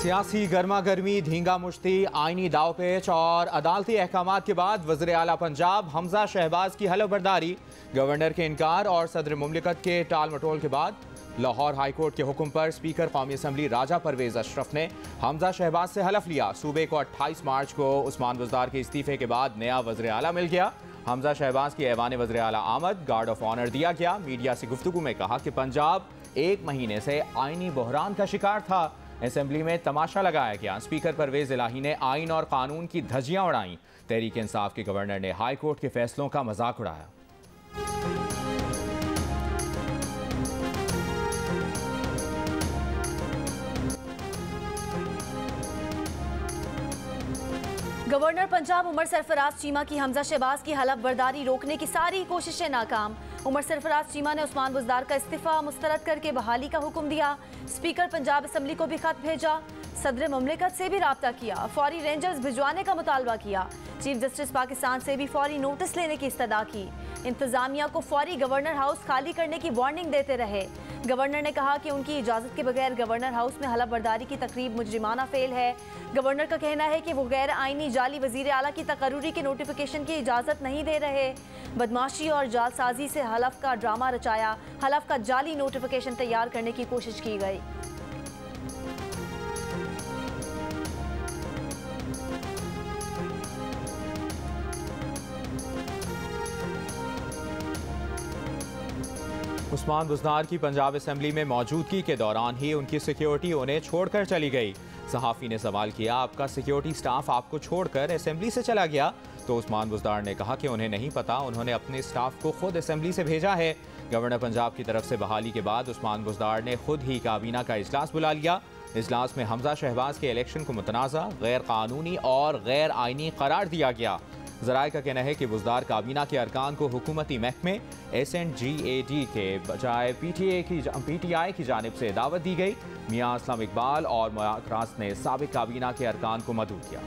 सियासी गर्मा गर्मी, धींगा मुश्ती, आईनी दावपेच और अदालती अहकामात के बाद वज़ीर आला पंजाब हमजा शहबाज की हलफ बर्दारी, गवर्नर के इनकार और सदर मुमलिकत के टाल मटोल के बाद लाहौर हाई कोर्ट के हुक्म पर स्पीकर कौमी असम्बली राजा परवेज अशरफ ने हमजा शहबाज से हलफ लिया। सूबे को 28 मार्च को उस्मान बुज़दार के इस्तीफे के बाद नया वज़ीर आला मिल गया। हमजा शहबाज की ऐवान वज़ीर आला आमद गार्ड ऑफ ऑनर दिया गया। मीडिया से गुफ्तगू में कहा कि पंजाब 1 महीने से आईनी बहरान का शिकार था। असेंबली में तमाशा लगाया गया। स्पीकर परवेज इलाही ने आइन और कानून की धज्जियां उड़ाईं। तहरीक इंसाफ के गवर्नर ने हाई कोर्ट के फैसलों का मजाक उड़ाया। गवर्नर पंजाब उमर सरफराज चीमा की हमजा शहबाज की हलफ बर्दारी रोकने की सारी कोशिशें नाकाम। उमर सरफराज चीमा ने उस्मान बुज़दार का इस्तीफा मुस्तरद करके बहाली का हुक्म दिया। स्पीकर पंजाब असम्बली को भी खत भेजा। सदर मुमलिकत से भी राब्ता किया। फौरी रेंजर्स भिजवाने का मुतालबा किया। चीफ जस्टिस पाकिस्तान से भी फौरी नोटिस लेने की इस्तदा की। इंतजामिया को फौरी गवर्नर हाउस खाली करने की वार्निंग देते रहे। गवर्नर ने कहा कि उनकी इजाज़त के बगैर गवर्नर हाउस में हलफ बर्दारी की तकरीब मुजरिमाना फेल है। गवर्नर का कहना है कि वो गैर आईनी जाली वज़ीर आला की तकर्रुरी के नोटिफिकेशन की इजाज़त नहीं दे रहे। बदमाशी और जालसाजी से हलफ का ड्रामा रचाया। हलफ का जाली नोटिफिकेशन तैयार करने की कोशिश की गई। उस्मान बुज़दार की पंजाब असम्बली में मौजूदगी के दौरान ही उनकी सिक्योरिटी उन्हें छोड़कर चली गई। सहाफ़ी ने सवाल किया, आपका सिक्योरिटी स्टाफ आपको छोड़कर असम्बली से चला गया? तो उस्मान बुज़दार ने कहा कि उन्हें नहीं पता, उन्होंने अपने स्टाफ को खुद असम्बली से भेजा है। गवर्नर पंजाब की तरफ से बहाली के बाद उस्मान बुज़दार ने खुद ही काबीना का इजलास बुला लिया। इजलास में हमजा शहबाज के इलेक्शन को मुतनाज़ा, गैर कानूनी और गैर आइनी करार दिया गया। ज़राए का कहना है कि बुज़दार काबीना के अरकान को हुकूमती महकमे SNGAD के बजाय PTI की जानिब से दावत दी गई। मियां असलम इकबाल और मुआतरास ने साबिक काबीना के अरकान को मदऊ किया।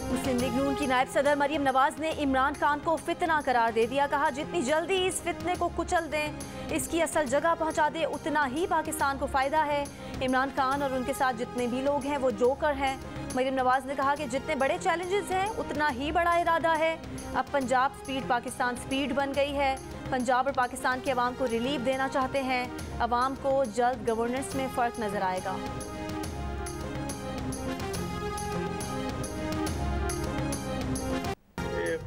मुस्लिम लीग नून की नायब सदर मरियम नवाज ने इमरान खान को फितना करार दे दिया। कहा, जितनी जल्दी इस फितने को कुचल दें, इसकी असल जगह पहुंचा दे, उतना ही पाकिस्तान को फ़ायदा है। इमरान खान और उनके साथ जितने भी लोग हैं वो जोकर हैं। मरियम नवाज ने कहा कि जितने बड़े चैलेंजेस हैं उतना ही बड़ा इरादा है। अब पंजाब स्पीड पाकिस्तान स्पीड बन गई है। पंजाब और पाकिस्तान के अवाम को रिलीफ देना चाहते हैं। अवाम को जल्द गवर्नेंस में फ़र्क नज़र आएगा।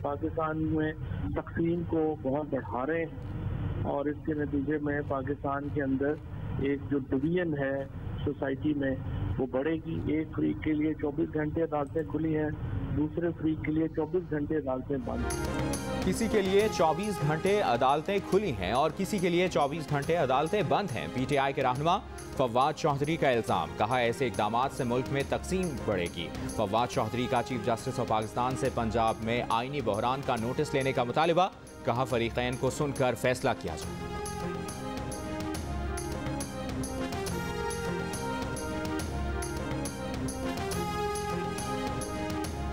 पाकिस्तान में तकसीम को बहुत बढ़ा रहे हैं और इसके नतीजे में पाकिस्तान के अंदर एक जो डिवीजन है सोसाइटी में वो बढ़ेगी। एक फ्रीक के लिए 24 घंटे अदालतें खुली हैं, दूसरे फ्रीक के लिए 24 घंटे अदालतें बंद। किसी के लिए 24 घंटे अदालतें खुली हैं और किसी के लिए 24 घंटे अदालतें बंद हैं। PTI के रहनुमा फवाद चौधरी का इल्ज़ाम। कहा, ऐसे इक़दामात से मुल्क में तकसीम बढ़ेगी। फवाद चौधरी का चीफ जस्टिस ऑफ पाकिस्तान से पंजाब में आईनी बहरान का नोटिस लेने का मुतालिबा। कहा, फरीक़ैन को सुनकर फैसला किया जाए।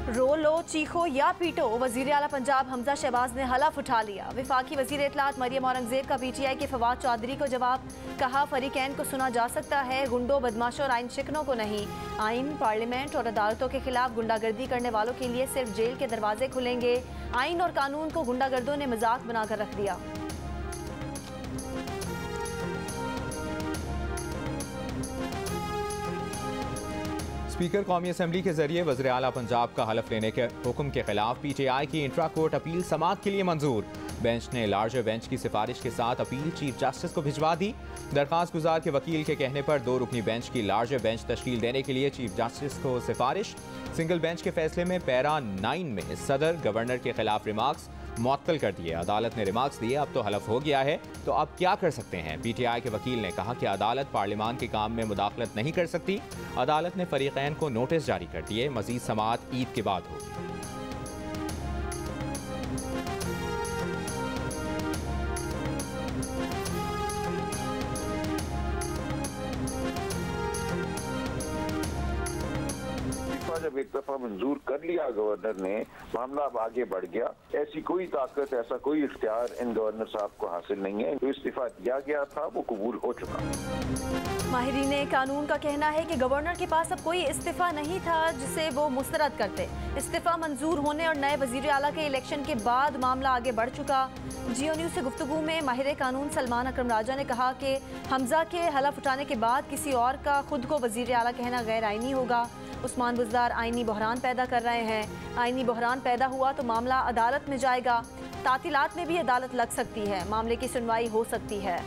रो लो, चीखो या पीटो, वज़ीर आला पंजाब हमजा शहबाज ने हलफ उठा लिया। वफाकी वज़ीर इत्तलात मरियम औरंगज़ेब का PTI के फवाद चौधरी को जवाब। कहा, फरीक़ैन को सुना जा सकता है, गुंडों, बदमाशों और आइन शिकनों को नहीं। आइन, पार्लियामेंट और अदालतों के खिलाफ गुंडागर्दी करने वालों के लिए सिर्फ जेल के दरवाजे खुलेंगे। आइन और कानून को गुंडागर्दों ने मजाक बनाकर रख दिया। स्पीकर कौमी असम्बली के जरिए वज़ीर आला पंजाब का हलफ लेने के हुक्म के खिलाफ PTI की इंट्रा कोर्ट अपील समाअत के लिए मंजूर। बेंच ने लार्जर बेंच की सिफारिश के साथ अपील चीफ जस्टिस को भिजवा दी। दरख्वास्त गुजार के वकील के कहने पर 2 रुकनी बेंच की लार्जर बेंच तश्कील देने के लिए चीफ जस्टिस को सिफारिश। सिंगल बेंच के फैसले में पैरा 9 में सदर गवर्नर के खिलाफ रिमार्क्स मुअत्तल कर दिए। अदालत ने रिमार्क्स दिए, अब तो हलफ हो गया है तो अब क्या कर सकते हैं? PTI के वकील ने कहा कि अदालत पार्लियामान के काम में मुदाखलत नहीं कर सकती। अदालत ने फरीक़ैन को नोटिस जारी कर दिए। मजीद समाअत ईद के बाद होगी। जब एक दफा मंजूर कर लिया गवर्नर ने, मामला अब आगे बढ़ गया। ऐसी कोई ताकत, ऐसा कोई इख्तियार इन गवर्नर साहब को हासिल नहीं है। जो इस्तीफा दिया गया था वो कबूल हो चुका। माहिरीन कानून का कहना है कि गवर्नर के पास अब कोई इस्तीफा नहीं था जिसे वो मुस्तरद करते। इस्तीफा मंजूर होने और नए वजीर आला के इलेक्शन के बाद मामला आगे बढ़ चुका। जियो न्यूज़ से गुफ्तगू में माहिर कानून सलमान अकरम राजा ने कहा कि हमजा के हलफ उठाने के बाद किसी और का खुद को वजीर आला कहना गैर आईनी होगा। उस्मान बुज़दार आईनी बहरान पैदा कर रहे हैं। आईनी बहरान पैदा हुआ तो मामला अदालत में जाएगा। तातीलात में भी अदालत लग सकती है, मामले की सुनवाई हो सकती है।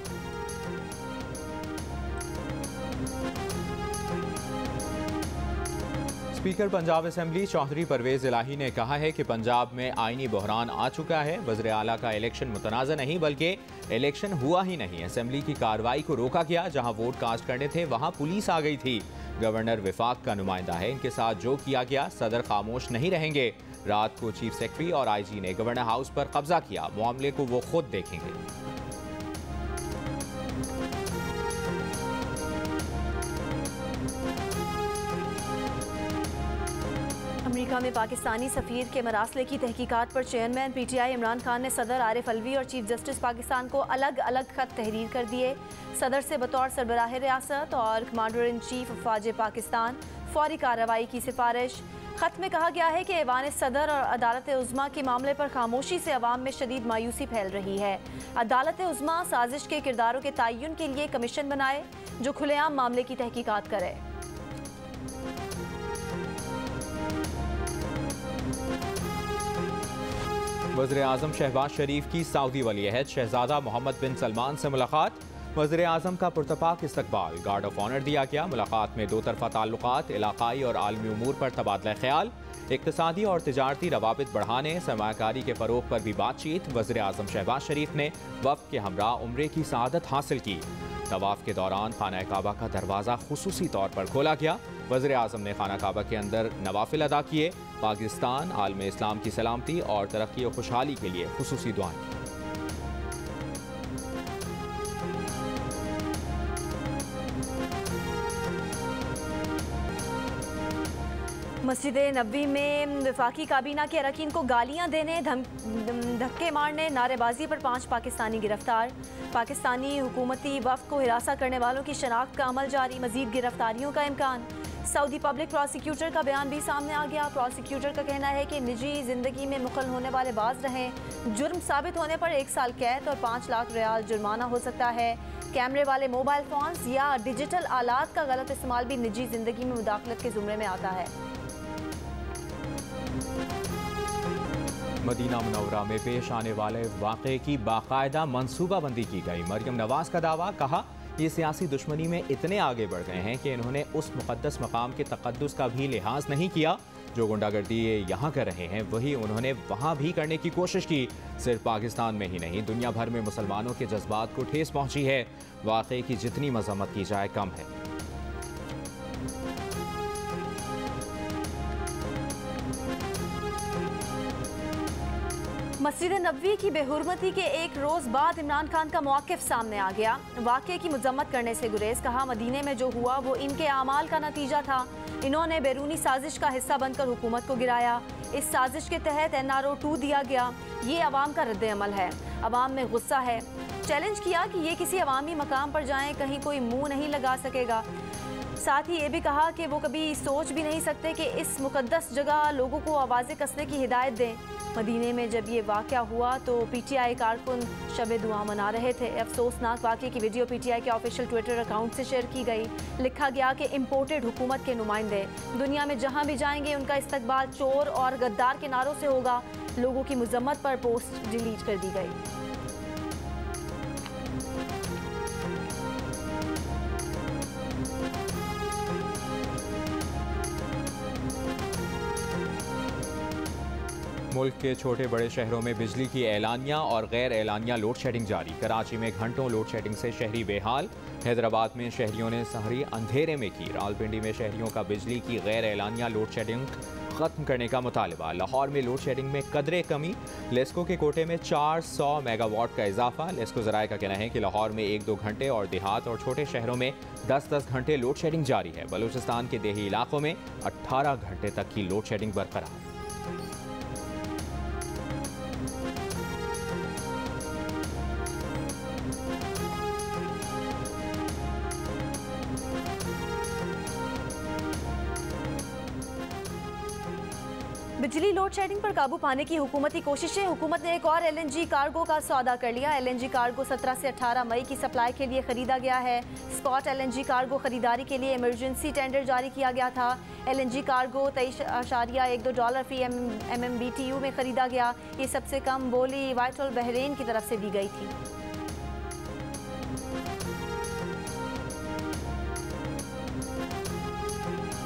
स्पीकर पंजाब असेंबली चौधरी परवेज इलाही ने कहा है कि पंजाब में आईनी बहरान आ चुका है। वज़ीर आला का इलेक्शन मुतनाज़ नहीं बल्कि इलेक्शन हुआ ही नहीं। असेंबली की कार्रवाई को रोका गया। जहां वोट कास्ट करने थे वहां पुलिस आ गई थी। गवर्नर विफाक का नुमाइंदा है, इनके साथ जो किया गया सदर खामोश नहीं रहेंगे। रात को चीफ सेक्रेटरी और आईजी ने गवर्नर हाउस पर कब्जा किया। मामले को वो खुद देखेंगे। अमेरिका में पाकिस्तानी सफ़ीर के मरासले की तहकीकात पर चेयरमैन पीटीआई इमरान खान ने सदर आरिफ अलवी और चीफ जस्टिस पाकिस्तान को अलग अलग खत तहरीर कर दिए। सदर से बतौर सरबराह रियासत और कमांडर इन चीफ फ़ौज पाकिस्तान फौरी कार्रवाई की सिफारिश। खत में कहा गया है कि ऐवान सदर और अदालत उज़्मा के मामले पर खामोशी से अवाम में शदीद मायूसी फैल रही है। अदालत उज़्मा साजिश के किरदारों के तयन के लिए कमीशन बनाए जो खुलेआम मामले की तहकीकात करे। वज़ीर आज़म शहबाज शरीफ की सऊदी वली अहद शहजादा मोहम्मद बिन सलमान से मुलाकात। वज़ीर आज़म का पुरतपाक इस्तकबाल, गार्ड ऑफ ऑनर दिया गया। मुलाकात में दो तरफा ताल्लुकात, इलाकाई और आलमी उमूर पर तबादला ख्याल, इक़्तिसादी और तिजारती रवाबित बढ़ाने, सरमायाकारी के फ़रोग़ पर भी बातचीत। वज़ीर आज़म शहबाज शरीफ ने वफ़द के हमरा उम्रे की सआदत हासिल की। तवाफ़ के दौरान खाना काबा का दरवाज़ा खुसूसी तौर पर खोला गया। वज़ीर आज़म ने खाना काबा के अंदर नवाफिल अदा किए। पाकिस्तान आलम इस्लाम की सलामती और तरक्की और खुशहाली के लिए खुसूसी दुआएं। मस्जिद नबवी में वफाकी काबीना के अरकान को गालियां देने, धक्के मारने, नारेबाजी पर 5 पाकिस्तानी गिरफ्तार। पाकिस्तानी हुकूमती वफ़द को हिरासा करने वालों की शनाख्त का अमल जारी, मज़ीद गिरफ्तारियों का इम्कान। सऊदी पब्लिक प्रोसिक्यूटर का बयान भी सामने आ गया। प्रोसिक्यूटर का कहना है कि निजी ज़िंदगी में मुखल होने वाले बाज रहें। जुर्म साबित होने पर 1 साल कैद और 5 लाख रियाल जुर्माना हो सकता है। कैमरे वाले मोबाइल फ़ोन्स या डिजिटल आलात का गलत इस्तेमाल भी निजी ज़िंदगी में मुदाखलत के ज़ुमरे में आता है। मदीना मुनव्वरा में पेश आने वाले वाक़े की बाकायदा मनसूबाबंदी की गई। मरियम नवाज का दावा, कहा ये सियासी दुश्मनी में इतने आगे बढ़ गए हैं कि इन्होंने उस मुक़द्दस मकाम के तक़द्दुस का भी लिहाज नहीं किया। जो गुंडागर्दी ये यहाँ कर रहे हैं वही उन्होंने वहाँ भी करने की कोशिश की। सिर्फ पाकिस्तान में ही नहीं दुनिया भर में मुसलमानों के जज्बात को ठेस पहुँची है। वाक़े की जितनी मज़म्मत की जाए कम है। मस्जिद नबवी की बेहुरमती के 1 रोज़ बाद इमरान खान का मौक़िफ़ सामने आ गया। वाक़े की मज़म्मत करने से गुरेज, कहा मदीने में जो हुआ वो इनके आमाल का नतीजा था। इन्होंने बैरूनी साजिश का हिस्सा बनकर हुकूमत को गिराया। इस साजिश के तहत NRO 2 दिया गया। ये अवाम का रद्द अमल है। अवाम में गुस्सा है। चैलेंज किया कि ये किसी अवामी मकाम पर जाएं, कहीं कोई मुँह नहीं लगा सकेगा। साथ ही ये भी कहा कि वो कभी सोच भी नहीं सकते कि इस मुकद्दस जगह लोगों को आवाज़ें कसने की हिदायत दें। मदीने में जब ये वाक़या हुआ तो PTI कारकुन शब दुआ मना रहे थे। अफसोसनाक वाक़े की वीडियो PTI के ऑफिशियल ट्विटर अकाउंट से शेयर की गई। लिखा गया कि इम्पोर्टेड हुकूमत के नुमाइंदे दुनिया में जहाँ भी जाएंगे उनका इस्तकबाल चोर और गद्दार के नारों से होगा। लोगों की मज़म्मत पर पोस्ट डिलीट कर दी गई। मुल्क के छोटे बड़े शहरों में बिजली की एलानिया और गैर एलानिया लोड शेडिंग जारी। कराची में घंटों लोड शेडिंग से शहरी बेहाल। हैदराबाद में शहरियों ने सहरी अंधेरे में की। रावलपिंडी में शहरियों का बिजली की गैर एलानिया लोड शेडिंग खत्म करने का मुतालबा। लाहौर में लोड शेडिंग में कदरे कमी, लेस्को के कोटे में 400 मेगावाट का इजाफा। लेस्को ज़राए का कहना है कि लाहौर में 1-2 घंटे और देहात और छोटे शहरों में 10-10 घंटे लोड शेडिंग जारी है। बलूचिस्तान के देही इलाकों में 18 घंटे तक की लोड शेडिंग बरकरार। बिजली लोड शेडिंग पर काबू पाने की हुकूमती कोशिशें। हुकूमत ने एक और LNG कार्गो का सौदा कर लिया। LNG कार्गो 17 से 18 मई की सप्लाई के लिए खरीदा गया है। स्पॉट LNG कार्गो खरीदारी के लिए इमरजेंसी टेंडर जारी किया गया था। LNG कार्गो $23.12 फी MMBTU में खरीदा गया। ये सबसे कम बोली वाइटल बहरीन की तरफ से दी गई थी।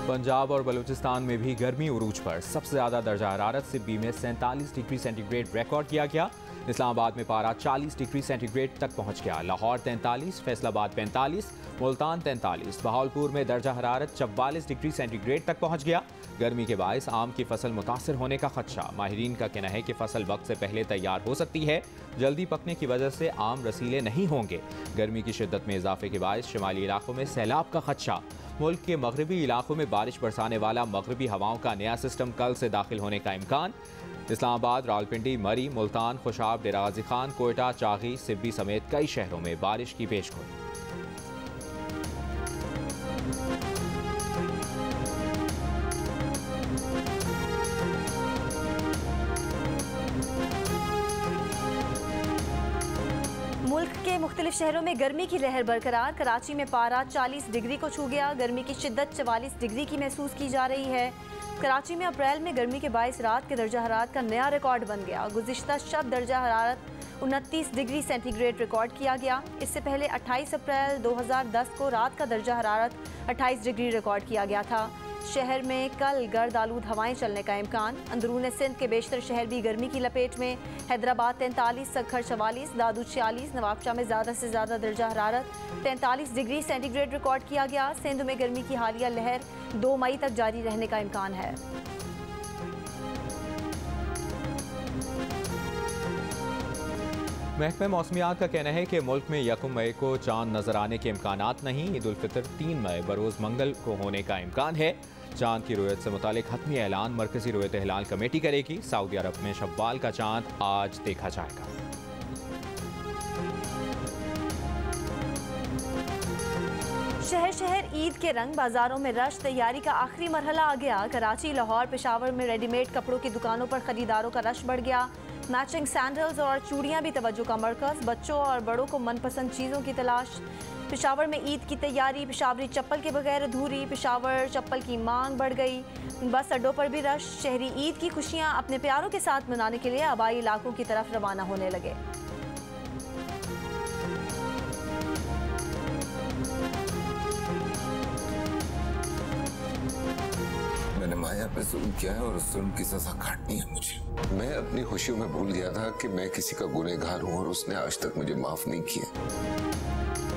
पंजाब और बलूचिस्तान में भी गर्मी उरूज पर। सबसे ज़्यादा दर्जा हरारत सिब्बी में 47 डिग्री सेंटीग्रेड रिकॉर्ड किया गया। इस्लामाबाद में पारा 40 डिग्री सेंटीग्रेड तक पहुंच गया। लाहौर 43, फैसलाबाद 45, मुल्तान 43, बहावलपुर में दर्जा हरारत 44 डिग्री सेंटीग्रेड तक पहुंच गया। गर्मी के बायस आम की फसल मुतासर होने का खदशा। माहिरीन का कहना है कि फसल वक्त से पहले तैयार हो सकती है। जल्दी पकने की वजह से आम रसीले नहीं होंगे। गर्मी की शिद्दत में इजाफे के बायस शिमाली इलाकों में सैलाब का खदशा। मुल्क के मगरबी इलाकों में बारिश बरसाने वाला मगरबी हवाओं का नया सिस्टम कल से दाखिल होने का इम्कान। इस्लामाबाद, रावलपिंडी, मरी, मुल्तान, खुशाब, डेरा गाजी खान, कोयटा, चागी, सिब्बी समेत कई शहरों में बारिश की पेशगोई। मुल्क के मुख्तलिफ शहरों में गर्मी की लहर बरकरार। कराची में पारा 40 डिग्री को छू गया। गर्मी की शिद्दत 44 डिग्री की महसूस की जा रही है। कराची में अप्रैल में गर्मी के बायस रात के दर्जा हरारत का नया रिकॉर्ड बन गया। गुज़िश्ता शब दर्जा हरारत 29 डिग्री सेंटीग्रेड रिकॉर्ड किया गया। इससे पहले 28 अप्रैल 2010 को रात का दर्जा हरारत 28 डिग्री रिकॉर्ड किया गया था। शहर में कल गर्द आलूद हवाएं चलने का इम्कान। अंदरून सिंध के बेशतर शहर भी गर्मी की लपेट में। हैदराबाद 43, सक्खर 44, दादू 46, नवाबशाह में ज़्यादा से ज़्यादा दर्जा हरारत 43 डिग्री सेंटीग्रेड रिकॉर्ड किया गया। सिंध में गर्मी की हालिया लहर 2 मई तक जारी रहने का इम्कान है। महकमा मौसमियात का कहना है कि मुल्क में 1 मई को चांद नजर आने के इम्कानात नहीं। ईद उल फितर 3 मई बरोज़ मंगल को होने का इम्कान है। चांद की रुयत से मुतालिक हतमी ऐलान मरकजी रुयत हिलाल कमेटी करेगी। सऊदी अरब में शव्वाल का चांद आज देखा जाएगा। शहर शहर ईद के रंग, बाजारों में रश। तैयारी का आखिरी मरहला आ गया। कराची, लाहौर, पेशावर में रेडीमेड कपड़ों की दुकानों पर खरीदारों का रश बढ़ गया। मैचिंग सैंडल्स और चूड़ियां भी तवज्जो का मरकज़। बच्चों और बड़ों को मनपसंद चीज़ों की तलाश। पेशावर में ईद की तैयारी। पेशावरी चप्पल के बगैर अधूरी। पेशावर चप्पल की मांग बढ़ गई। बस अड्डों पर भी रश। शहरी ईद की खुशियां अपने प्यारों के साथ मनाने के लिए आबाई इलाकों की तरफ रवाना होने लगे। मैंने माया पे जुल्म किया है और उस जुल्म की सजा काटनी है मुझे। मैं अपनी खुशियों में भूल गया था कि मैं किसी का गुनहगार हूँ और उसने आज तक मुझे माफ नहीं किया।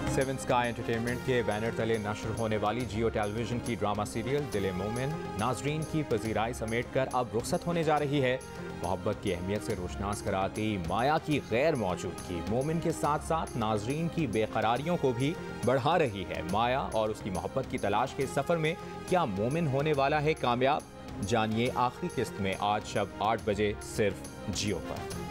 सेवन स्काई एंटरटेनमेंट के बैनर तले नशर होने वाली जियो टेलीविजन की ड्रामा सीरियल दिल मोमिन नाजरीन की पजीराई समेट कर अब रुखसत होने जा रही है। मोहब्बत की अहमियत से रोशनास कराती माया की गैर मौजूदगी मोमिन के साथ साथ नाजरीन की बेकरारियों को भी बढ़ा रही है। माया और उसकी मोहब्बत की तलाश के सफ़र में क्या मोमिन होने वाला है कामयाब? जानिए आखिरी किस्त में आज शब 8 बजे सिर्फ जियो पर।